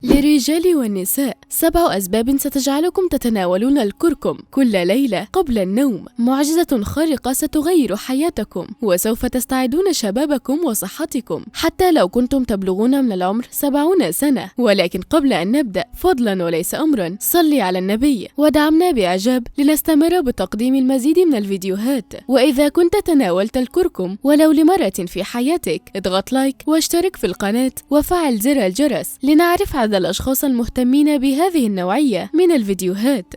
للرجال والنساء 7 أسباب ستجعلكم تتناولون الكركم كل ليلة قبل النوم. معجزة خارقة ستغير حياتكم، وسوف تستعيدون شبابكم وصحتكم حتى لو كنتم تبلغون من العمر 70 سنة. ولكن قبل أن نبدأ، فضلا وليس أمرا، صلي على النبي ودعمنا بإعجاب لنستمر بتقديم المزيد من الفيديوهات. وإذا كنت تناولت الكركم ولو لمرة في حياتك، اضغط لايك واشترك في القناة وفعل زر الجرس لنعرف عدد الأشخاص المهتمين بهذه النوعية من الفيديوهات.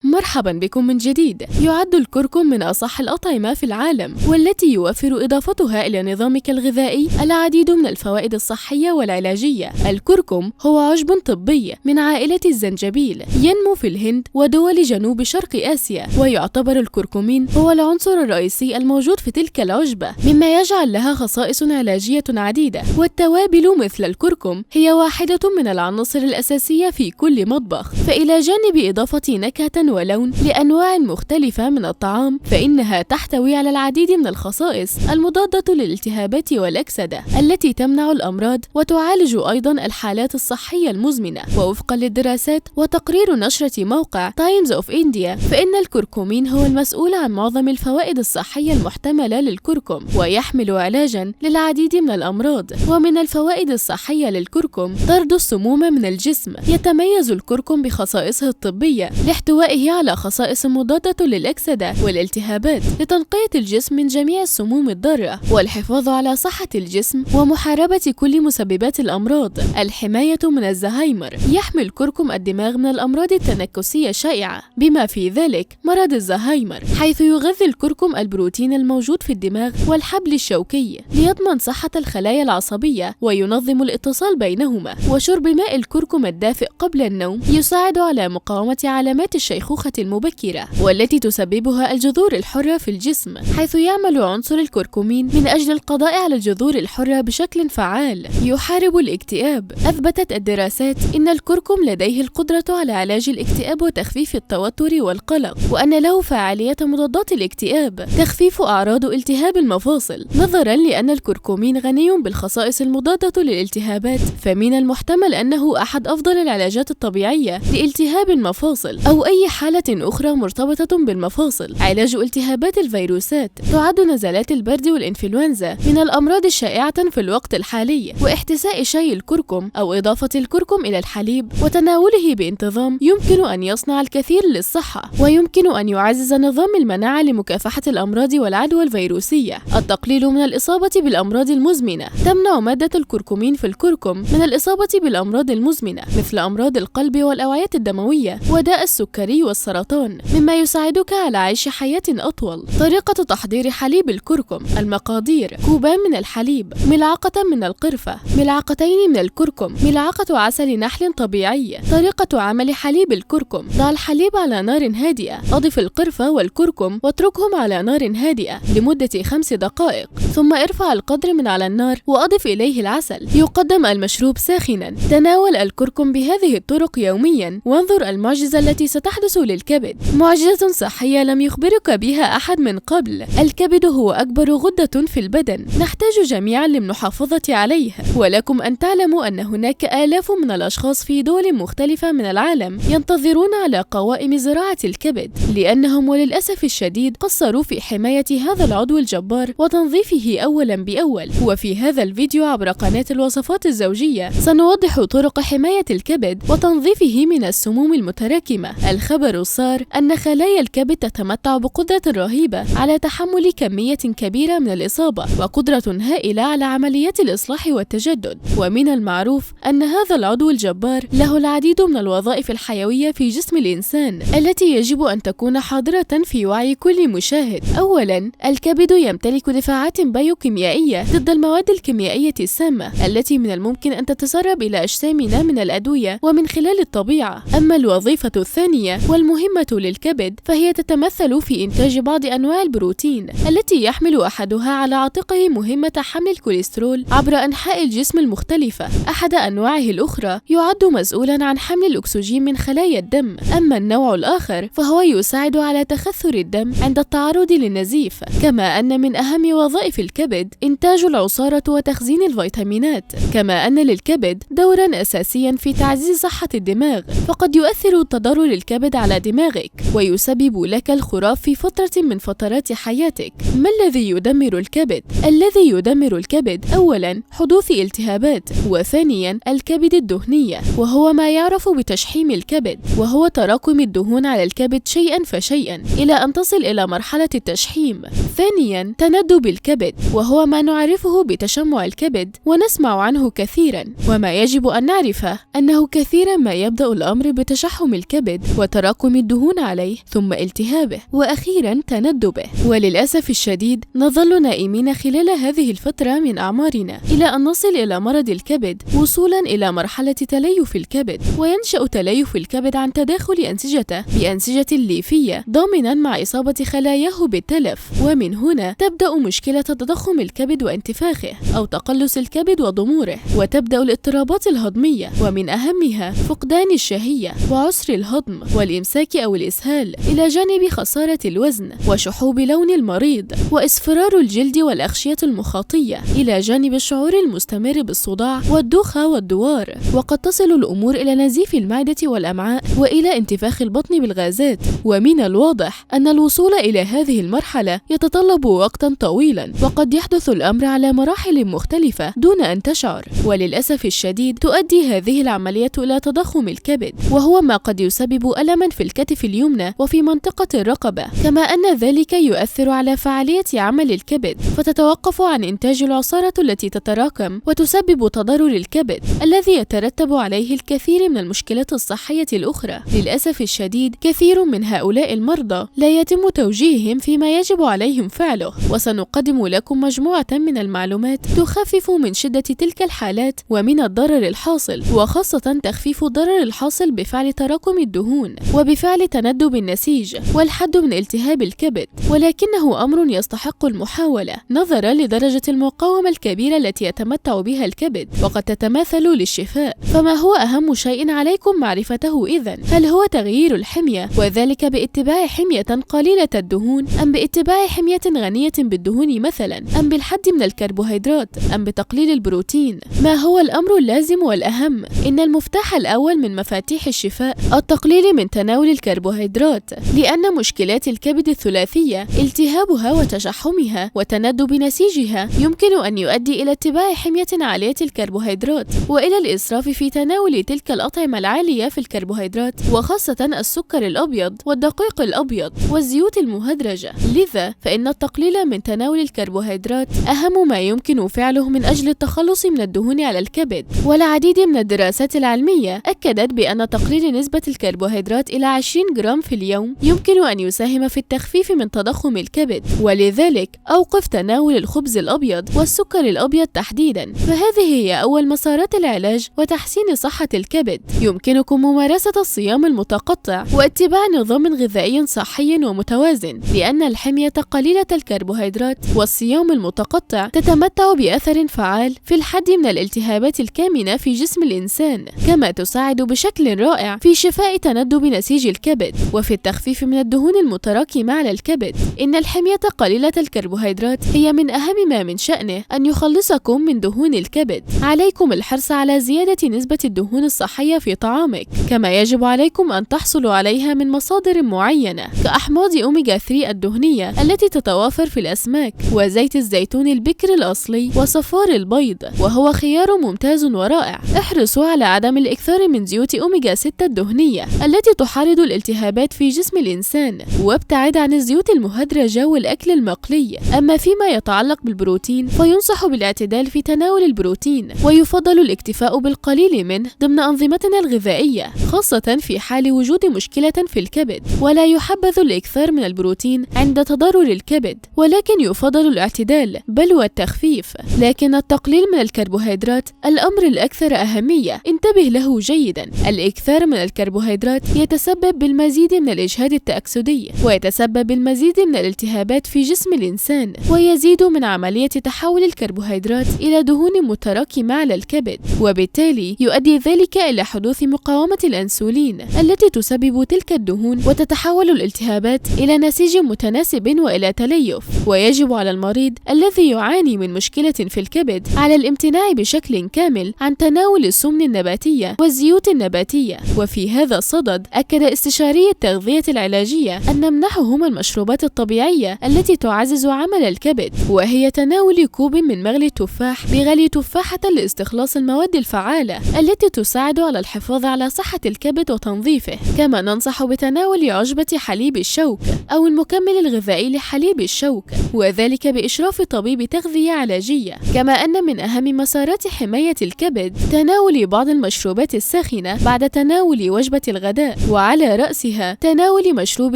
مرحبا بكم من جديد. يعد الكركم من أصح الأطعمة في العالم، والتي يوفر إضافتها إلى نظامك الغذائي العديد من الفوائد الصحية والعلاجية. الكركم هو عشب طبي من عائلة الزنجبيل، ينمو في الهند ودول جنوب شرق آسيا، ويعتبر الكركمين هو العنصر الرئيسي الموجود في تلك العشبة، مما يجعل لها خصائص علاجية عديدة. والتوابل مثل الكركم هي واحدة من العناصر الأساسية في كل مطبخ، فإلى جانب إضافة نكهة ولون لأنواع مختلفة من الطعام، فإنها تحتوي على العديد من الخصائص المضادة للالتهابات والأكسدة التي تمنع الأمراض وتعالج أيضا الحالات الصحية المزمنة. ووفقا للدراسات وتقرير نشرة موقع تايمز اوف إنديا، فإن الكركمين هو المسؤول عن معظم الفوائد الصحية المحتملة للكركم، ويحمل علاجا للعديد من الأمراض. ومن الفوائد الصحية للكركم طرد السموم من الجسم. يتميز الكركم بخصائصه الطبية لاحتوائه على خصائص مضادة للأكسدة والالتهابات، لتنقية الجسم من جميع السموم الضارة والحفاظ على صحة الجسم ومحاربة كل مسببات الأمراض. الحماية من الزهايمر. يحمي الكركم الدماغ من الأمراض التنكسية الشائعة، بما في ذلك مرض الزهايمر، حيث يغذي الكركم البروتين الموجود في الدماغ والحبل الشوكي ليضمن صحة الخلايا العصبية وينظم الاتصال بينهما. وشرب ماء الكركم الدافئ قبل النوم يساعد على مقاومة علامات الشيخوخة المبكرة والتي تسببها الجذور الحرة في الجسم، حيث يعمل عنصر الكركمين من أجل القضاء على الجذور الحرة بشكل فعال. يحارب الاكتئاب. أثبتت الدراسات إن الكركم لديه القدرة على علاج الاكتئاب وتخفيف التوتر والقلق، وأن له فعالية مضادات الاكتئاب، تخفيف أعراض التهاب المفاصل. نظرا لأن الكركمين غني بالخصائص المضادة للالتهابات، فمن المحتمل أنه أحد أفضل العلاجات الطبيعية لالتهاب المفاصل أو أي حالة أخرى مرتبطة بالمفاصل. علاج التهابات الفيروسات. تعد نزلات البرد والإنفلونزا من الأمراض الشائعة في الوقت الحالي، واحتساء شاي الكركم أو إضافة الكركم إلى الحليب وتناوله بانتظام يمكن أن يصنع الكثير للصحة، ويمكن أن يعزز نظام المناعة لمكافحة الأمراض والعدوى الفيروسية. التقليل من الإصابة بالأمراض المزمنة. تمنع مادة الكركمين في الكركم من الإصابة بالأمراض المزمنة مثل أمراض القلب والأوعية الدموية وداء السكري والسرطان، مما يساعدك على عيش حياة أطول. طريقة تحضير حليب الكركم. المقادير: كوبان من الحليب، ملعقة من القرفة، ملعقتين من الكركم، ملعقة عسل نحل طبيعي. طريقة عمل حليب الكركم: ضع الحليب على نار هادئة، أضف القرفة والكركم واتركهم على نار هادئة لمدة 5 دقائق، ثم ارفع القدر من على النار وأضف إليه العسل. يقدم المشروب ساخنا. تناول الكركم بهذه الطرق يوميا، وانظر المعجزة التي ستحدث للكبد. معجزة صحية لم يخبرك بها أحد من قبل. الكبد هو أكبر غدة في البدن، نحتاج جميعا للمحافظة عليه. ولكم أن تعلموا أن هناك آلاف من الأشخاص في دول مختلفة من العالم ينتظرون على قوائم زراعة الكبد، لأنهم وللأسف الشديد قصروا في حماية هذا العضو الجبار وتنظيفه أولا بأول. وفي هذا الفيديو عبر قناة الوصفات الزوجية سنوضح طرق حماية الكبد وتنظيفه من السموم المتراكمة. الخبر السار أن خلايا الكبد تتمتع بقدرة رهيبة على تحمل كمية كبيرة من الإصابة، وقدرة هائلة على عمليات الإصلاح والتجدد. ومن المعروف أن هذا العضو الجبار له العديد من الوظائف الحيوية في جسم الإنسان التي يجب أن تكون حاضرة في وعي كل مشاهد. أولا، الكبد يمتلك دفاعات بيوكيميائية ضد المواد الكيميائية السامة التي من الممكن أن تتسرب إلى أجسامنا من الأدوية ومن خلال الطبيعة. أما الوظيفة الثانية المهمة للكبد فهي تتمثل في إنتاج بعض أنواع البروتين التي يحمل أحدها على عاتقه مهمة حمل الكوليسترول عبر أنحاء الجسم المختلفة. أحد أنواعه الأخرى يعد مسؤولا عن حمل الأكسجين من خلايا الدم، أما النوع الآخر فهو يساعد على تخثر الدم عند التعرض للنزيف. كما أن من أهم وظائف الكبد إنتاج العصارة وتخزين الفيتامينات. كما أن للكبد دورا أساسيا في تعزيز صحة الدماغ، فقد يؤثر تضرر الكبد على دماغك ويسبب لك الخراف في فترة من فترات حياتك. ما الذي يدمر الكبد؟ الذي يدمر الكبد أولا حدوث التهابات، وثانيا الكبد الدهنية وهو ما يعرف بتشحيم الكبد، وهو تراكم الدهون على الكبد شيئا فشيئا إلى أن تصل إلى مرحلة التشحيم. ثانيا تندب الكبد وهو ما نعرفه بتشمع الكبد ونسمع عنه كثيرا، وما يجب أن نعرفه أنه كثيرا ما يبدأ الأمر بتشحم الكبد وتراكم الدهون عليه ثم التهابه وأخيرا تندبه. وللأسف الشديد نظل نائمين خلال هذه الفترة من أعمارنا إلى أن نصل إلى مرض الكبد وصولا إلى مرحلة تليف الكبد. وينشأ تليف الكبد عن تداخل أنسجته بأنسجة ليفية ضامنا مع إصابة خلاياه بالتلف، ومن هنا تبدأ مشكلة تضخم الكبد وانتفاخه أو تقلص الكبد وضموره، وتبدأ الاضطرابات الهضمية ومن أهمها فقدان الشهية وعسر الهضم والإمساك أو الإسهال، إلى جانب خسارة الوزن وشحوب لون المريض وإصفرار الجلد والأغشية المخاطية، إلى جانب الشعور المستمر بالصداع والدوخة والدوار. وقد تصل الأمور إلى نزيف المعدة والأمعاء وإلى انتفاخ البطن بالغازات. ومن الواضح أن الوصول إلى هذه المرحلة يتطلب وقتا طويلا، وقد يحدث الأمر على مراحل مختلفة دون أن تشعر. وللأسف الشديد تؤدي هذه العملية إلى تضخم الكبد، وهو ما قد يسبب ألما في الكتف اليمنى وفي منطقة الرقبة، كما أن ذلك يؤثر على فعالية عمل الكبد، فتتوقف عن إنتاج العصارة التي تتراكم وتسبب تضرر الكبد الذي يترتب عليه الكثير من المشكلات الصحية الأخرى. للأسف الشديد كثير من هؤلاء المرضى لا يتم توجيههم فيما يجب عليهم فعله، وسنقدم لكم مجموعة من المعلومات تخفف من شدة تلك الحالات ومن الضرر الحاصل، وخاصة تخفيف الضرر الحاصل بفعل تراكم الدهون وبفعل تندب النسيج والحد من التهاب الكبد. ولكنه أمر يستحق المحاولة نظرا لدرجة المقاومة الكبيرة التي يتمتع بها الكبد، وقد تتماثل للشفاء. فما هو أهم شيء عليكم معرفته إذن؟ هل هو تغيير الحمية، وذلك باتباع حمية قليلة الدهون، أم باتباع حمية غنية بالدهون مثلا، أم بالحد من الكربوهيدرات، أم بتقليل البروتين؟ ما هو الأمر اللازم والأهم؟ إن المفتاح الأول من مفاتيح الشفاء التقليل من تناول الكربوهيدرات، لأن مشكلات الكبد الثلاثية التهابها وتشحمها وتندب نسيجها يمكن أن يؤدي إلى اتباع حمية عالية الكربوهيدرات وإلى الإسراف في تناول تلك الأطعمة العالية في الكربوهيدرات، وخاصة السكر الأبيض والدقيق الأبيض والزيوت المهدرجة. لذا فإن التقليل من تناول الكربوهيدرات أهم ما يمكن فعله من أجل التخلص من الدهون على الكبد. والعديد من الدراسات العلمية أكدت بأن تقليل نسبة الكربوهيدرات إلى 20 جرام في اليوم يمكن أن يساهم في التخفيف من تضخم الكبد. ولذلك أوقف تناول الخبز الأبيض والسكر الأبيض تحديدا، فهذه هي أول مسارات العلاج وتحسين صحة الكبد. يمكنكم ممارسة الصيام المتقطع واتباع نظام غذائي صحي ومتوازن، لأن الحمية قليلة الكربوهيدرات والصيام المتقطع تتمتع بأثر فعال في الحد من الالتهابات الكامنة في جسم الإنسان، كما تساعد بشكل رائع في شفاء تندب نسيج الكبد وفي التخفيف من الدهون المتراكمة على الكبد. إن الحمية قليلة الكربوهيدرات هي من أهم ما من شأنه أن يخلصكم من دهون الكبد. عليكم الحرص على زيادة نسبة الدهون الصحية في طعامك، كما يجب عليكم أن تحصلوا عليها من مصادر معينة كأحماض أوميجا 3 الدهنية التي تتوافر في الأسماك، وزيت الزيتون البكر الأصلي، وصفار البيض وهو خيار ممتاز ورائع. احرصوا على عدم الإكثار من زيوت أوميجا 6 الدهنية التي تحارب الالتهابات في جسم الإنسان، وابتعد عن الزيوت المهدرجة والأكل المقلي. أما فيما يتعلق بالبروتين فينصح بالاعتدال في تناول البروتين، ويفضل الاكتفاء بالقليل منه ضمن أنظمتنا الغذائية، خاصة في حال وجود مشكلة في الكبد. ولا يحبذ الإكثار من البروتين عند تضرر الكبد، ولكن يفضل الاعتدال بل والتخفيف. لكن التقليل من الكربوهيدرات الأمر الأكثر أهمية، انتبه له جيدا. الإكثار من الكربوهيدرات يتسبب يتسبب بالمزيد من الإجهاد التأكسدي، ويتسبب بالمزيد من الالتهابات في جسم الإنسان، ويزيد من عملية تحول الكربوهيدرات إلى دهون متراكمة على الكبد، وبالتالي يؤدي ذلك إلى حدوث مقاومة الأنسولين التي تسبب تلك الدهون، وتتحول الالتهابات إلى نسيج متناسب وإلى تليف. ويجب على المريض الذي يعاني من مشكلة في الكبد على الامتناع بشكل كامل عن تناول السمن النباتية والزيوت النباتية. وفي هذا الصدد أكد استشاري التغذية العلاجية أن نمنحهم المشروبات الطبيعية التي تعزز عمل الكبد، وهي تناول كوب من مغلي التفاح بغلي تفاحة لاستخلاص المواد الفعالة التي تساعد على الحفاظ على صحة الكبد وتنظيفه. كما ننصح بتناول عشبة حليب الشوك أو المكمل الغذائي لحليب الشوك، وذلك بإشراف طبيب تغذية علاجية. كما أن من أهم مسارات حماية الكبد تناول بعض المشروبات الساخنة بعد تناول وجبة الغداء، وعلى رأسها تناول مشروب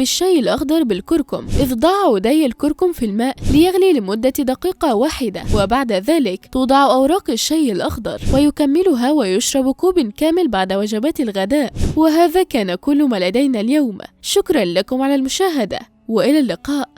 الشاي الأخضر بالكركم، إذ ضع عودي الكركم في الماء ليغلي لمدة دقيقة واحدة، وبعد ذلك توضع أوراق الشاي الأخضر ويكملها ويشرب كوب كامل بعد وجبات الغداء. وهذا كان كل ما لدينا اليوم. شكرا لكم على المشاهدة، وإلى اللقاء.